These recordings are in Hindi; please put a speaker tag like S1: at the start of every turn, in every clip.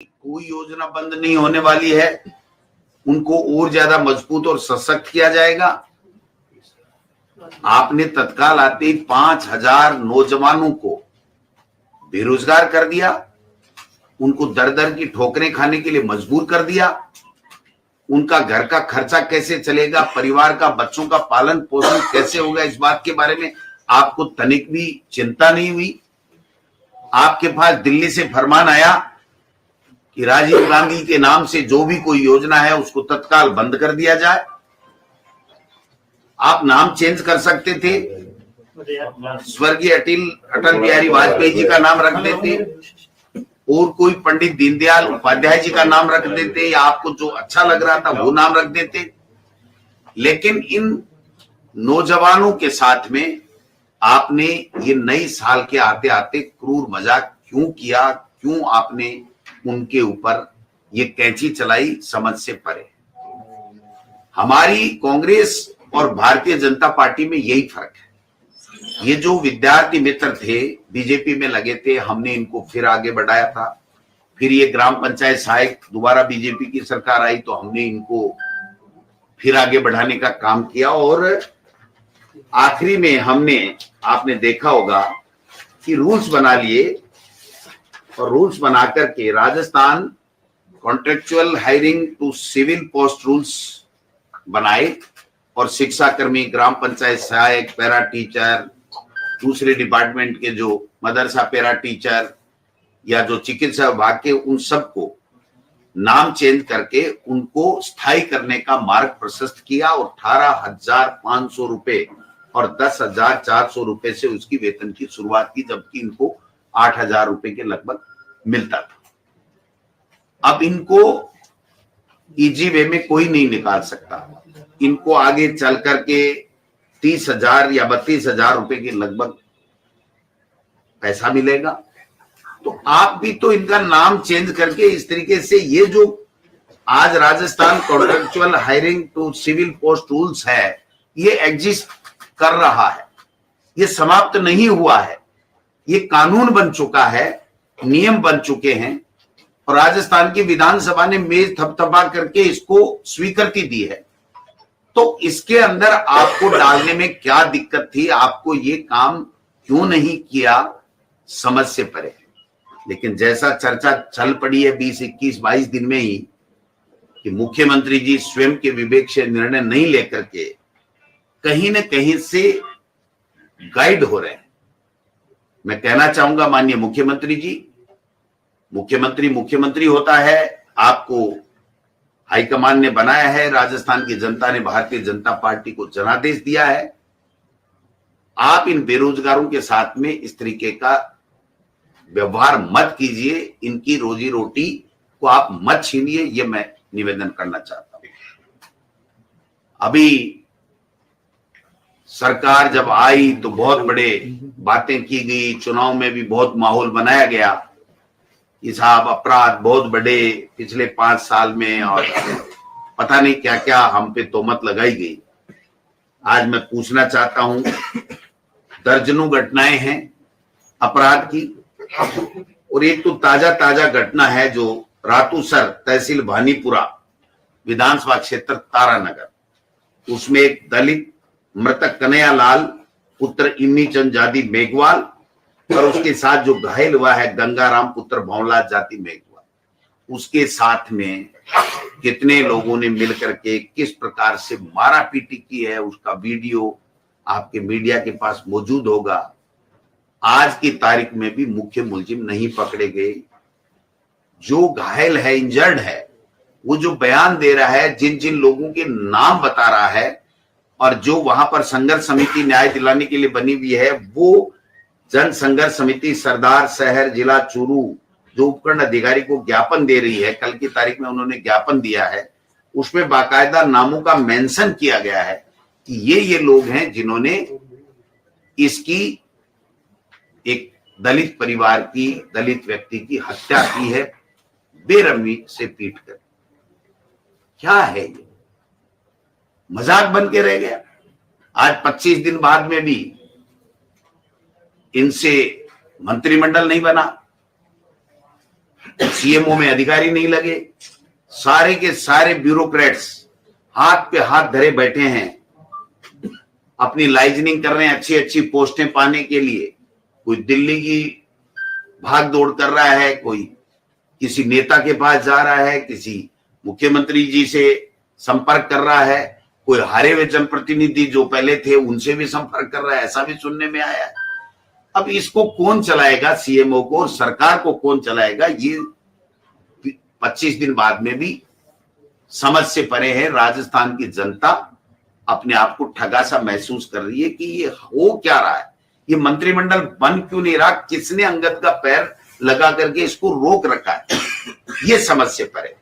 S1: कोई योजना बंद नहीं होने वाली है, उनको और ज्यादा मजबूत और सशक्त किया जाएगा। आपने तत्काल आते ही 5,000 नौजवानों को बेरोजगार कर दिया, उनको दर दर की ठोकरें खाने के लिए मजबूर कर दिया। उनका घर का खर्चा कैसे चलेगा, परिवार का, बच्चों का पालन पोषण कैसे होगा, इस बात के बारे में आपको तनिक भी चिंता नहीं हुई। आपके पास दिल्ली से फरमान आया कि राजीव गांधी के नाम से जो भी कोई योजना है उसको तत्काल बंद कर दिया जाए। आप नाम चेंज कर सकते थे, स्वर्गीय अटल बिहारी वाजपेयी जी का नाम रख देते, और कोई पंडित दीनदयाल उपाध्याय जी का नाम रख देते, या आपको जो अच्छा लग रहा था वो नाम रख देते। लेकिन इन नौजवानों के साथ में आपने ये नई साल के आते आते क्रूर मजाक क्यों किया, क्यों आपने उनके ऊपर ये कैंची चलाई, समझ से परे। हमारी कांग्रेस और भारतीय जनता पार्टी में यही फर्क है। ये जो विद्यार्थी मित्र थे, बीजेपी में लगे थे, हमने इनको फिर आगे बढ़ाया था। फिर ये ग्राम पंचायत सहायक, दोबारा बीजेपी की सरकार आई तो हमने इनको फिर आगे बढ़ाने का काम किया, और आखिरी में हमने, आपने देखा होगा कि रूल्स बना लिए, और रूल्स बना करके Rajasthan contractual hiring to civil post rules बनाए, और शिक्षा कर्मी, ग्राम पंचायत सहायक, पैरा टीचर, दूसरे डिपार्टमेंट के जो मदरसा पैरा टीचर या जो चिकित्सा विभाग के, उन सबको नाम चेंज करके उनको स्थायी करने का मार्ग प्रशस्त किया, और 18,500 रुपए और 10,400 रुपए से उसकी वेतन की शुरुआत की, जबकि इनको 8,000 रुपए के लगभग मिलता था। अब इनको इजी वे में कोई नहीं निकाल सकता, इनको आगे चल करके 30,000 या 32,000 रुपए के लगभग पैसा मिलेगा। तो आप भी तो इनका नाम चेंज करके इस तरीके से, ये जो आज Rajasthan contractual hiring to civil post rules है, ये एग्जिस्ट कर रहा है, ये समाप्त नहीं हुआ है, ये कानून बन चुका है, नियम बन चुके हैं, और राजस्थान की विधानसभा ने मेज थपथपा करके इसको स्वीकृति दी है। तो इसके अंदर आपको डालने में क्या दिक्कत थी, आपको ये काम क्यों नहीं किया, समझ से परे। लेकिन जैसा चर्चा चल पड़ी है 20, 21, 22 दिन में ही, कि मुख्यमंत्री जी स्वयं के विवेक से निर्णय नहीं लेकर के कहीं न कहीं से गाइड हो रहे हैं। मैं कहना चाहूंगा माननीय मुख्यमंत्री जी, मुख्यमंत्री होता है, आपको हाईकमान ने बनाया है, राजस्थान की जनता ने भारतीय जनता पार्टी को जनादेश दिया है। आप इन बेरोजगारों के साथ में इस तरीके का व्यवहार मत कीजिए, इनकी रोजी रोटी को आप मत छीनिए, ये मैं निवेदन करना चाहता हूं। अभी सरकार जब आई तो बहुत बड़े बातें की गई, चुनाव में भी बहुत माहौल बनाया गया कि साहब अपराध बहुत बढ़े पिछले 5 साल में, और पता नहीं क्या क्या हम पे तोहमत लगाई गई। आज मैं पूछना चाहता हूं, दर्जनों घटनाएं हैं अपराध की, और एक तो ताजा घटना है जो रातूसर तहसील भानीपुरा विधानसभा क्षेत्र तारानगर, उसमें एक दलित मृतक कन्हैया लाल पुत्र इम्मी चंद जाति मेघवाल, और उसके साथ जो घायल हुआ है गंगाराम पुत्र भंवला जाति मेघवाल, उसके साथ में कितने लोगों ने मिलकर के किस प्रकार से मारा पीटी की है, उसका वीडियो आपके मीडिया के पास मौजूद होगा। आज की तारीख में भी मुख्य मुलजिम नहीं पकड़े गए। जो घायल है, इंजर्ड है, वो जो बयान दे रहा है, जिन जिन लोगों के नाम बता रहा है, और जो वहां पर संघर्ष समिति न्याय दिलाने के लिए बनी हुई है, वो जन संघर्ष समिति सरदार शहर जिला चूरू जो उपखंड अधिकारी को ज्ञापन दे रही है, कल की तारीख में उन्होंने ज्ञापन दिया है, उसमें बाकायदा नामों का मेंशन किया गया है कि ये लोग हैं जिन्होंने इसकी एक दलित परिवार की, दलित व्यक्ति की हत्या की है बेरहमी से पीट कर। क्या है ये? मजाक बन के रह गया। आज 25 दिन बाद में भी इनसे मंत्रिमंडल नहीं बना। सीएमओ में अधिकारी नहीं लगे, सारे के सारे ब्यूरोक्रेट्स हाथ पे हाथ धरे बैठे हैं, अपनी लाइजनिंग कर रहे हैं अच्छी अच्छी पोस्टें पाने के लिए। कोई दिल्ली की भाग दौड़ कर रहा है, कोई किसी नेता के पास जा रहा है, किसी मुख्यमंत्री जी से संपर्क कर रहा है, कोई हारे हुए जनप्रतिनिधि जो पहले थे उनसे भी संपर्क कर रहा है, ऐसा भी सुनने में आया है। अब इसको कौन चलाएगा, सीएमओ को और सरकार को कौन चलाएगा, ये 25 दिन बाद में भी समझ से परे है। राजस्थान की जनता अपने आप को ठगा सा महसूस कर रही है कि ये हो क्या रहा है, ये मंत्रिमंडल बन क्यों नहीं रहा, किसने अंगद का पैर लगा करके इसको रोक रखा है, ये समझ से परे।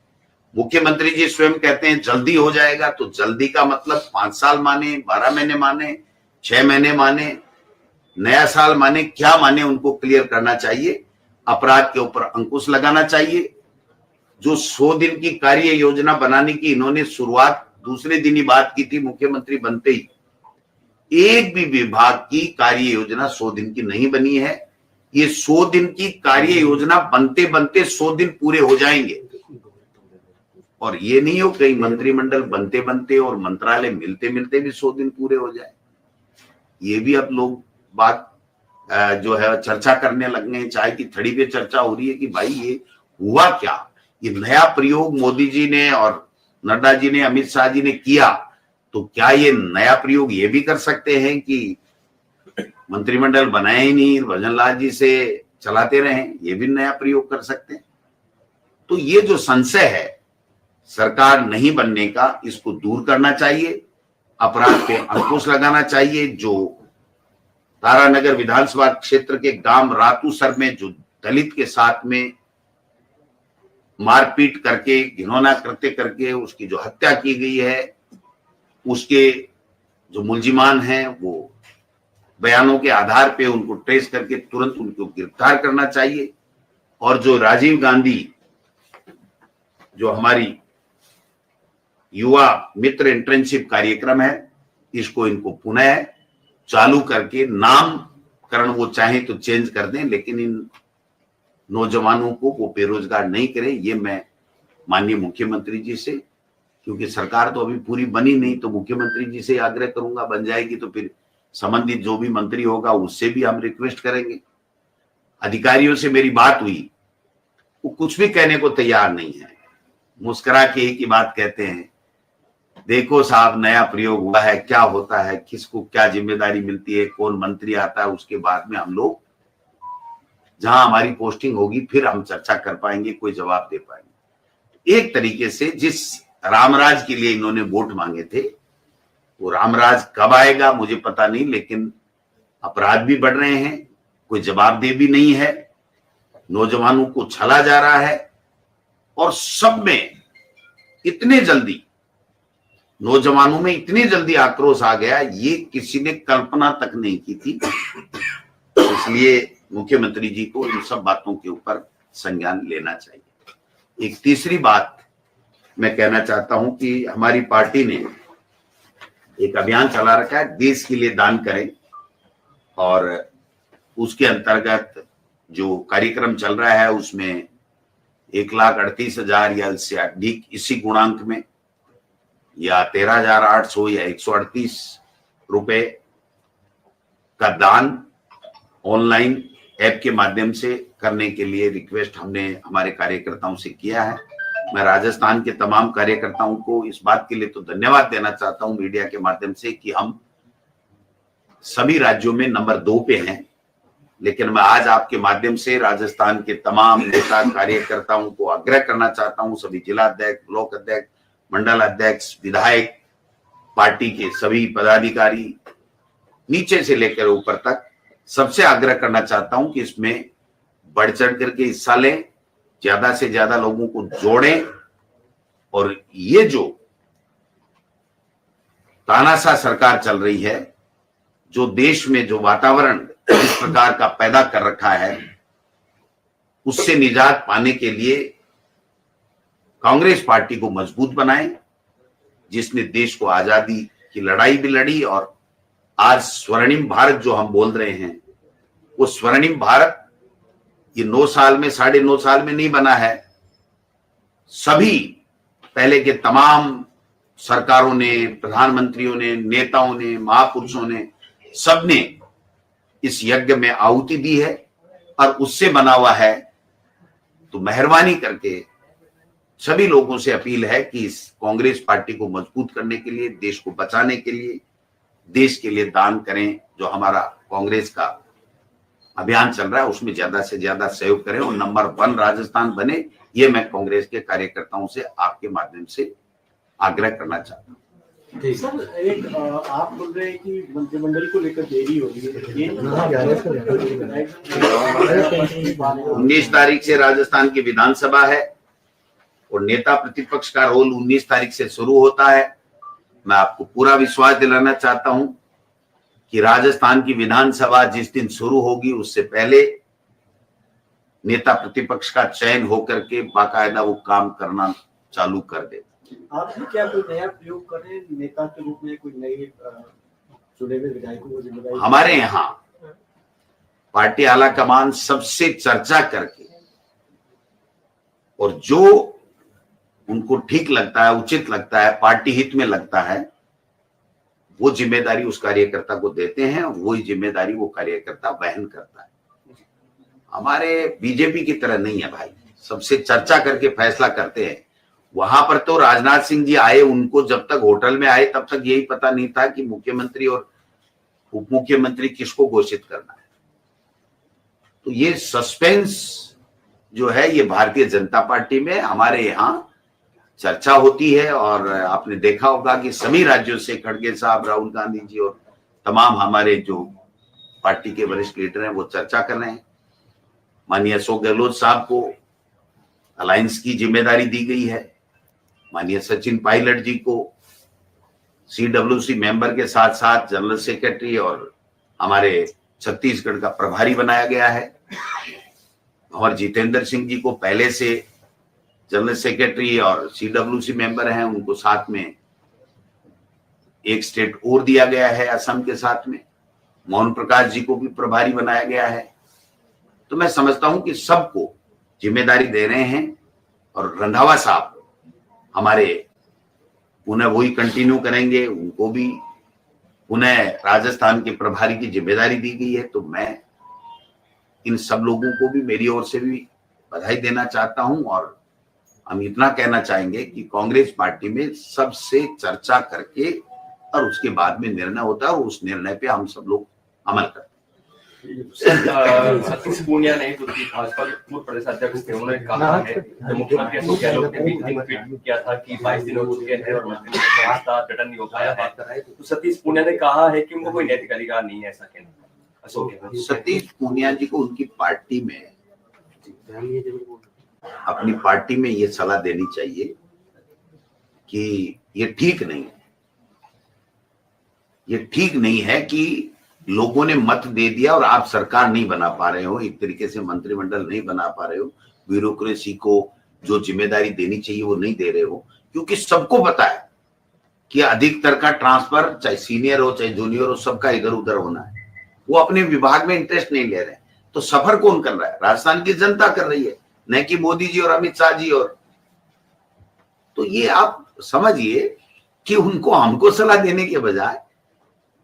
S1: मुख्यमंत्री जी स्वयं कहते हैं जल्दी हो जाएगा, तो जल्दी का मतलब 5 साल माने, 12 महीने माने, 6 महीने माने, नया साल माने, क्या माने, उनको क्लियर करना चाहिए। अपराध के ऊपर अंकुश लगाना चाहिए। जो 100 दिन की कार्य योजना बनाने की इन्होंने शुरुआत दूसरे दिन ही बात की थी, मुख्यमंत्री बनते ही एक भी विभाग की कार्य योजना 100 दिन की नहीं बनी है। ये 100 दिन की कार्य योजना बनते बनते 100 दिन पूरे हो जाएंगे, और ये नहीं हो कहीं मंत्रिमंडल बनते बनते और मंत्रालय मिलते मिलते भी 100 दिन पूरे हो जाए। ये भी अब लोग बात जो है चर्चा करने लग गए, चाय की थड़ी पे चर्चा हो रही है कि भाई ये हुआ क्या, ये नया प्रयोग मोदी जी ने और नड्डा जी ने, अमित शाह जी ने किया, तो क्या ये नया प्रयोग ये भी कर सकते हैं कि मंत्रिमंडल बनाए ही नहीं, भजनलाल जी से चलाते रहे, ये भी नया प्रयोग कर सकते हैं। तो ये जो संशय है सरकार नहीं बनने का, इसको दूर करना चाहिए, अपराध पे अंकुश लगाना चाहिए। जो तारानगर विधानसभा क्षेत्र के गांव रातूसर में जो दलित के साथ में मारपीट करके, घिनौना कृत्य करके उसकी जो हत्या की गई है, उसके जो मुलजिमान हैं वो बयानों के आधार पे उनको ट्रेस करके तुरंत उनको गिरफ्तार करना चाहिए। और जो राजीव गांधी जो हमारी युवा मित्र इंटर्नशिप कार्यक्रम है, इसको इनको पुनः चालू करके नामकरण वो चाहे तो चेंज कर दें, लेकिन इन नौजवानों को वो बेरोजगार नहीं करें। ये मैं माननीय मुख्यमंत्री जी से, क्योंकि सरकार तो अभी पूरी बनी नहीं, तो मुख्यमंत्री जी से आग्रह करूंगा, बन जाएगी तो फिर संबंधित जो भी मंत्री होगा उससे भी हम रिक्वेस्ट करेंगे। अधिकारियों से मेरी बात हुई, वो कुछ भी कहने को तैयार नहीं है, मुस्कुरा के एक ही बात कहते हैं, देखो साहब नया प्रयोग हुआ है, क्या होता है, किसको क्या जिम्मेदारी मिलती है, कौन मंत्री आता है, उसके बाद में हम लोग जहां हमारी पोस्टिंग होगी फिर हम चर्चा कर पाएंगे, कोई जवाब दे पाएंगे। एक तरीके से जिस रामराज के लिए इन्होंने वोट मांगे थे, वो रामराज कब आएगा मुझे पता नहीं, लेकिन अपराध भी बढ़ रहे हैं, कोई जवाबदेही भी नहीं है, नौजवानों को छला जा रहा है, और सब में इतने जल्दी नौजवानों में इतनी जल्दी आक्रोश आ गया, ये किसी ने कल्पना तक नहीं की थी। इसलिए मुख्यमंत्री जी को इन सब बातों के ऊपर संज्ञान लेना चाहिए। एक तीसरी बात मैं कहना चाहता हूं कि हमारी पार्टी ने एक अभियान चला रखा है, देश के लिए दान करें, और उसके अंतर्गत जो कार्यक्रम चल रहा है उसमें 1,38,000 या इससे अधिक इसी गुणांक में, या 13,800 या 138 रुपए का दान ऑनलाइन ऐप के माध्यम से करने के लिए रिक्वेस्ट हमने हमारे कार्यकर्ताओं से किया है। मैं राजस्थान के तमाम कार्यकर्ताओं को इस बात के लिए तो धन्यवाद देना चाहता हूं मीडिया के माध्यम से कि हम सभी राज्यों में नंबर 2 पे हैं, लेकिन मैं आज आपके माध्यम से राजस्थान के तमाम नेता कार्यकर्ताओं को आग्रह करना चाहता हूं, सभी जिला अध्यक्ष, ब्लॉक अध्यक्ष, मंडल अध्यक्ष, विधायक, पार्टी के सभी पदाधिकारी, नीचे से लेकर ऊपर तक सबसे आग्रह करना चाहता हूं कि इसमें बढ़ चढ़ करके हिस्सा लें, ज्यादा से ज्यादा लोगों को जोड़ें, और ये जो तानाशाह सरकार चल रही है, जो देश में जो वातावरण इस प्रकार का पैदा कर रखा है, उससे निजात पाने के लिए कांग्रेस पार्टी को मजबूत बनाएं, जिसने देश को आजादी की लड़ाई भी लड़ी, और आज स्वर्णिम भारत जो हम बोल रहे हैं, वो स्वर्णिम भारत ये 9 साल में 9.5 साल में नहीं बना है। सभी पहले के तमाम सरकारों ने, प्रधानमंत्रियों ने, नेताओं ने, महापुरुषों ने, सबने इस यज्ञ में आहुति दी है और उससे बना हुआ है। तो मेहरबानी करके सभी लोगों से अपील है कि इस कांग्रेस पार्टी को मजबूत करने के लिए, देश को बचाने के लिए, देश के लिए दान करें। जो हमारा कांग्रेस का अभियान चल रहा है उसमें ज्यादा से ज्यादा सहयोग करें और नंबर 1 राजस्थान बने, ये मैं कांग्रेस के कार्यकर्ताओं से आपके माध्यम से आग्रह करना चाहता हूँ।
S2: सर, एक आप बोल रहे हैं कि मंत्रिमंडल को लेकर देरी हो रही है।
S1: 19 तारीख से राजस्थान की विधानसभा है और नेता प्रतिपक्ष का रोल 19 तारीख से शुरू होता है। मैं आपको पूरा विश्वास दिलाना चाहता हूं कि राजस्थान की विधानसभा जिस दिन शुरू होगी उससे पहले नेता प्रतिपक्ष का चयन होकर के बाकायदा वो काम करना चालू कर दे।
S2: आप भी क्या कोई नया प्रयोग करें नेता के रूप में, कोई नए चुने हुए विधायकों को जिम्मेदारी?
S1: हमारे यहाँ पार्टी आला कमान सबसे चर्चा करके और जो उनको ठीक लगता है, उचित लगता है, पार्टी हित में लगता है, वो जिम्मेदारी उस कार्यकर्ता को देते हैं और वही जिम्मेदारी वो कार्यकर्ता वहन करता है। हमारे बीजेपी की तरह नहीं है भाई, सबसे चर्चा करके फैसला करते हैं। वहां पर तो राजनाथ सिंह जी आए, उनको जब तक होटल में आए तब तक यही पता नहीं था कि मुख्यमंत्री और उप मुख्यमंत्री किसको घोषित करना है। तो ये सस्पेंस जो है ये भारतीय जनता पार्टी में हमारे यहाँ चर्चा होती है। और आपने देखा होगा कि सभी राज्यों से खड़गे साहब, राहुल गांधी जी और तमाम हमारे जो पार्टी के वरिष्ठ लीडर हैं वो चर्चा कर रहे हैं। माननीय अशोक गहलोत साहब को अलायंस की जिम्मेदारी दी गई है। माननीय सचिन पायलट जी को CWC मेंबर के साथ साथ जनरल सेक्रेटरी और हमारे छत्तीसगढ़ का प्रभारी बनाया गया है। और जितेंद्र सिंह जी को पहले से जनरल सेक्रेटरी और CWC मेंबर हैं, उनको साथ में एक स्टेट और दिया गया है असम के साथ में। मोहन प्रकाश जी को भी प्रभारी बनाया गया है। तो मैं समझता हूं कि सबको जिम्मेदारी दे रहे हैं और रंधावा साहब हमारे उन्हें वही कंटिन्यू करेंगे, उनको भी उन्हें राजस्थान के प्रभारी की जिम्मेदारी दी गई है। तो मैं इन सब लोगों को भी मेरी ओर से भी बधाई देना चाहता हूं और हम इतना कहना चाहेंगे कि कांग्रेस पार्टी में सबसे चर्चा करके और उसके बाद में निर्णय होता है और उस निर्णय पे हम सब लोग अमल करते हैं।
S3: सतीश पूनिया ने जो भाजपा के पूर्व प्रदेश अध्यक्ष थे, उन्होंने कहा है, मुख्यमंत्री अशोक गहलोत ने भी ट्वीट किया था कि 22 दिन हो चुके हैं और मंत्रिमंडल गठन नहीं हो पाया है। तो सतीश पूनिया ने कहा है कि उनको कोई नैतिक अधिकार नहीं है ऐसा कहना। अशोक गहलोत,
S1: सतीश पूनिया जी को उनकी पार्टी में, अपनी पार्टी में ये सलाह देनी चाहिए कि ये ठीक नहीं है। ये ठीक नहीं है कि लोगों ने मत दे दिया और आप सरकार नहीं बना पा रहे हो, एक तरीके से मंत्रिमंडल नहीं बना पा रहे हो, ब्यूरोक्रेसी को जो जिम्मेदारी देनी चाहिए वो नहीं दे रहे हो। क्योंकि सबको पता है कि अधिकतर का ट्रांसफर, चाहे सीनियर हो चाहे जूनियर हो, सबका इधर उधर होना है। वो अपने विभाग में इंटरेस्ट नहीं ले रहे हैं। तो सफर कौन कर रहा है? राजस्थान की जनता कर रही है, न कि मोदी जी और अमित शाह जी। और तो ये आप समझिए कि उनको हमको सलाह देने के बजाय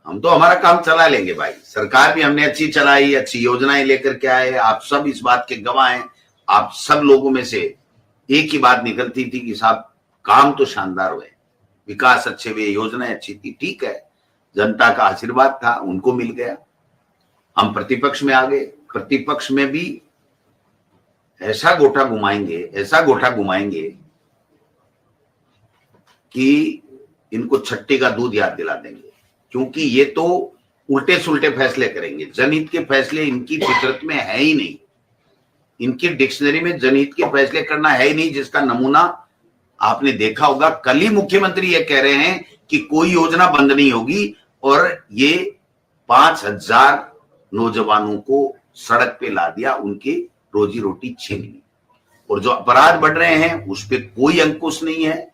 S1: हम तो हमारा काम चला लेंगे भाई। सरकार भी हमने अच्छी चलाई, अच्छी योजनाएं लेकर के आए, आप सब इस बात के गवाह हैं। आप सब लोगों में से एक ही बात निकलती थी कि साहब काम तो शानदार हुए, विकास अच्छे हुए, योजनाएं अच्छी थी। ठीक है, जनता का आशीर्वाद था, उनको मिल गया। हम प्रतिपक्ष में आ गए, प्रतिपक्ष में भी ऐसा गोटा घुमाएंगे कि इनको छट्टी का दूध याद दिला देंगे। क्योंकि ये तो उल्टे सुल्टे फैसले करेंगे, जनहित के फैसले इनकी फितरत में है ही नहीं। इनकी डिक्शनरी में जनहित के फैसले करना है ही नहीं, जिसका नमूना आपने देखा होगा। कल ही मुख्यमंत्री ये कह रहे हैं कि कोई योजना बंद नहीं होगी और ये 5000 नौजवानों को सड़क पे ला दिया, उनकी रोजी रोटी छीन ली। और जो अपराध बढ़ रहे हैं उस पर कोई अंकुश नहीं है,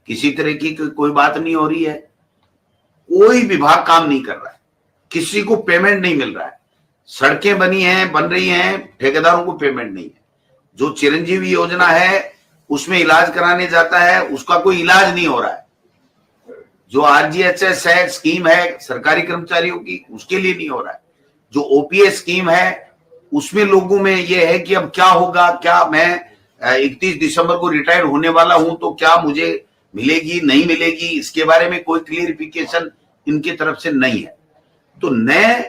S1: किसी तरह की कोई बात नहीं हो रही है। कोई विभाग काम नहीं कर रहा है, किसी को पेमेंट नहीं मिल रहा है। सड़कें बनी हैं, बन रही हैं, ठेकेदारों को पेमेंट नहीं है। जो चिरंजीवी योजना है उसमें इलाज कराने जाता है, उसका कोई इलाज नहीं हो रहा है। जो आरजीएचएस है, स्कीम है सरकारी कर्मचारियों की, उसके लिए नहीं हो रहा है। जो ओपीएस स्कीम है उसमें लोगों में ये है कि अब क्या होगा, क्या मैं 31 दिसंबर को रिटायर होने वाला हूं तो क्या मुझे मिलेगी नहीं मिलेगी, इसके बारे में कोई क्लियरिफिकेशन इनकी तरफ से नहीं है। तो न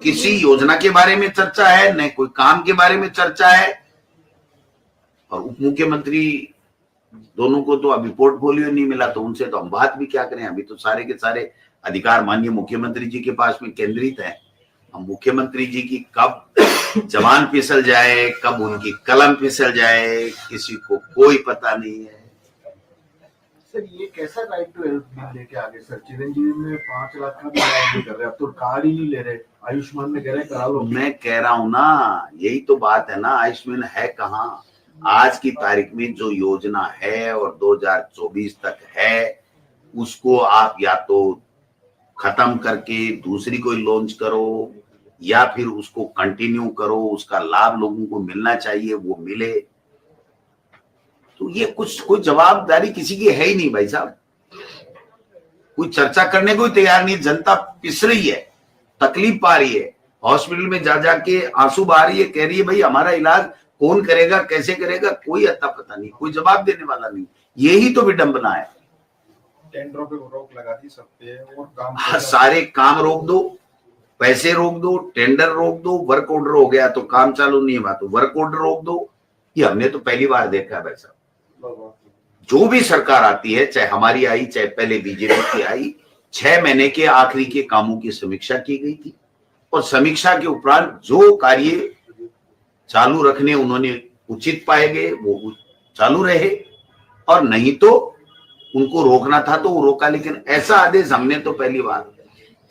S1: किसी योजना के बारे में चर्चा है, न कोई काम के बारे में चर्चा है। और उप मुख्यमंत्री दोनों को तो अभी पोर्टफोलियो नहीं मिला, तो उनसे तो हम बात भी क्या करें। अभी तो सारे के सारे अधिकार माननीय मुख्यमंत्री जी के पास में केंद्रित है। हम मुख्यमंत्री जी की कब जबान फिसल जाए, कब उनकी कलम फिसल जाए, किसी को कोई पता नहीं है।
S4: सर ये कैसा राइट टू हेल्थ बिल लेके आगे सर? चिरंजीवी में 5 लाख का भी इलाज नहीं कर रहे, अब तो कार्ड ही नहीं ले रहे। आयुष्मान में कह रहे करा लो।
S1: मैं कह रहा हूं ना, यही तो बात है ना, आयुष्मान है कहाँ? आज की तारीख में जो योजना है और 2024 तक है, उसको आप या तो खत्म करके दूसरी कोई लॉन्च करो या फिर उसको कंटिन्यू करो। उसका लाभ लोगों को मिलना चाहिए, वो मिले। तो ये कुछ कोई जवाबदारी किसी की है ही नहीं भाई साहब। कोई चर्चा करने को ही तैयार नहीं। जनता पिस रही है, तकलीफ पा रही है, हॉस्पिटल में जा जाके आंसू बहा रही है, कह रही है भाई हमारा इलाज कौन करेगा, कैसे करेगा, कोई अता पता नहीं, कोई जवाब देने वाला नहीं। यही तो विडंबना है।
S4: टेंडरों पे रोक लगा दी सब पे और काम
S1: सारे काम रोक दो, पैसे रोक दो, टेंडर रोक दो, वर्क ऑर्डर हो गया तो काम चालू नहीं हुआ तो वर्क ऑर्डर रोक दो। ये हमने तो पहली बार देखा है भाई साहब। जो भी सरकार आती है, चाहे हमारी आई चाहे पहले बीजेपी की आई, 6 महीने के आखिरी के कामों की समीक्षा की गई थी और समीक्षा के उपरांत जो कार्य चालू रखने उन्होंने उचित पाए गए वो चालू रहे, और नहीं तो उनको रोकना था तो वो रोका। लेकिन ऐसा आदेश हमने तो पहली बार,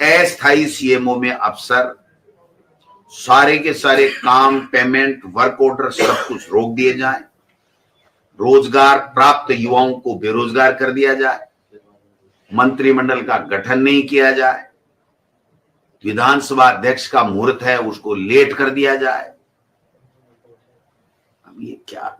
S1: अस्थायी सीएमओ में अफसर सारे के सारे काम, पेमेंट, वर्क ऑर्डर सब कुछ रोक दिए जाए, रोजगार प्राप्त युवाओं को बेरोजगार कर दिया जाए, मंत्रिमंडल का गठन नहीं किया जाए, विधानसभा अध्यक्ष का मुहूर्त है उसको लेट कर दिया जाए। अब ये क्या